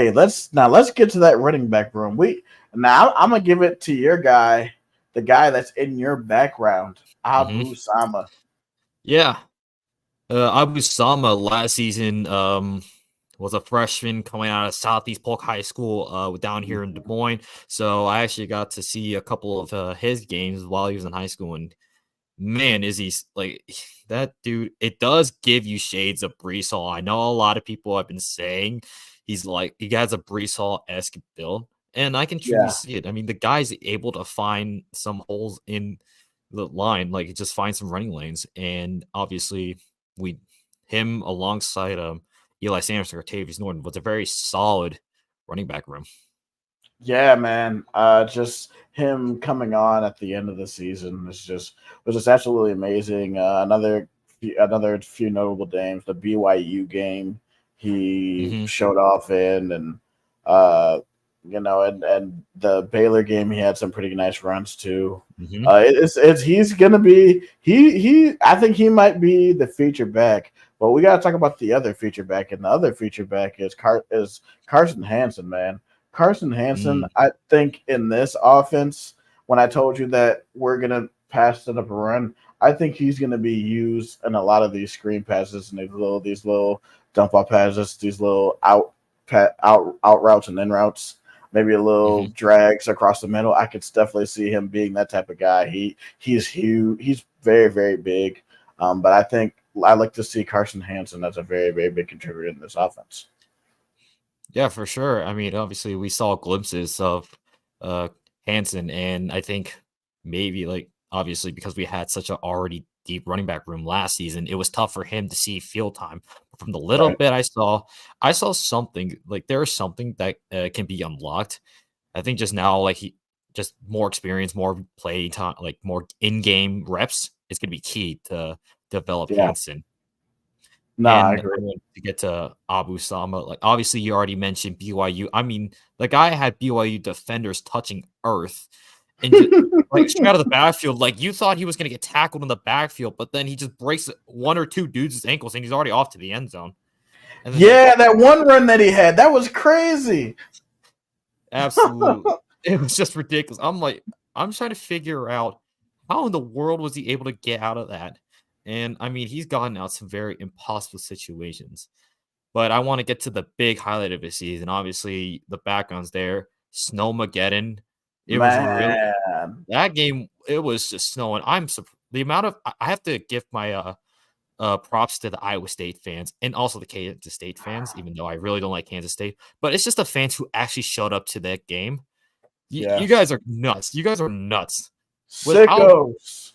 Hey, let's get to that running back room. I'm gonna give it to your guy, the guy that's in your background, Hmm. Abu Sama. Yeah. Abu Sama last season was a freshman coming out of Southeast Polk High School down here in Des Moines. So I actually got to see a couple of his games while he was in high school. And man, is he like that dude? It does give you shades of Breece Hall. I know a lot of people have been saying he has a Breece Hall esque build, and I can truly Yeah, see it. I mean, the guy's able to find some holes in the line, like just find some running lanes, and obviously we him alongside Eli Sanders or Tavius Norton was a very solid running back room. yeah, man. Just him coming on at the end of the season was just absolutely amazing. Another few notable games. The BYU game he Hmm. showed off in, and uh, and the Baylor game he had some pretty nice runs too. Hmm. It's he's gonna be he I think he might be the feature back. But we got to talk about the other feature back, and the other feature back is Carson Hansen, man. Carson Hansen, Mm. I think in this offense, when I told you that we're gonna pass it up a run, I think he's gonna be used in a lot of these screen passes and these little dump off passes, these little out routes and in routes, maybe a little Hmm. drags across the middle. I could definitely see him being that type of guy. He's huge. He's very very big. But I think I like to see Carson Hansen as a very very big contributor in this offense. Yeah, for sure. I mean, obviously, we saw glimpses of uh Hanson, and I think maybe like obviously because we had such a already deep running back room last season, it was tough for him to see field time. But from the little Right. bit I saw something like there's something that can be unlocked. I think just now, like he just more experience, more play time, like more in-game reps is going to be key to develop Yeah. Hanson. No, I And agree. I want to get to Abu Sama. Like, obviously, you already mentioned BYU. I mean, the guy had BYU defenders touching earth and just like straight out of the backfield. Like, you thought he was going to get tackled in the backfield, but then he just breaks one or two dudes' ankles and he's already off to the end zone. And then, like, Yeah, that one run that he had, that was crazy. absolutely, it was just ridiculous. I'm like, I'm trying to figure out how in the world was he able to get out of that? And I mean, he's gotten out some very impossible situations. But I wanna get to the big highlight of his season. Obviously, the background's there. Snowmageddon. It was really Man. that game, it was just snowing. The amount of I have to give my, props to the Iowa State fans and also the Kansas State fans, even though I really don't like Kansas State, but it's just the fans who actually showed up to that game. You Yeah. guys are nuts. You guys are nuts. Without Sickos.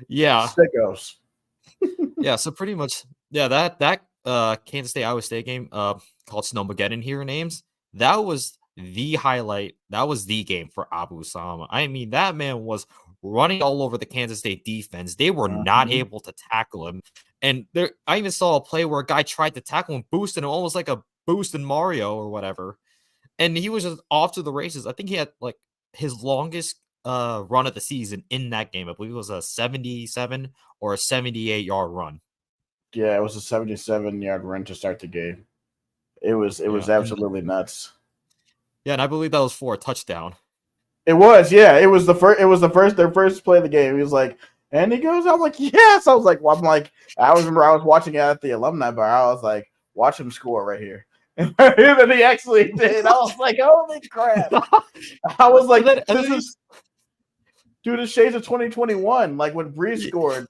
yeah. Sickos. Yeah, so pretty much, yeah, Kansas State Iowa State game, called Snowmageddon here in Ames, that was the highlight. That was the game for Abu Sama. I mean, that man was running all over the Kansas State defense. They were not Mhm. able to tackle him. And there, I even saw a play where a guy tried to tackle him, boosting him almost like a boost in Mario or whatever. And he was just off to the races. I think he had like his longest run of the season in that game. I Bleav it was a 77 or a 78-yard run. Yeah, it was a 77-yard run to start the game. It was Yeah, absolutely nuts. and I Bleav that was for a touchdown. It was, yeah. It was their first play of the game. He was like, and he goes, I'm like, yes. I remember I was watching it at the alumni bar. I was like, watch him score right here. And then he actually did. I was like, holy crap. I was and like, then and this then he is dude, it's shades of 2021. Like when Breece yeah, scored,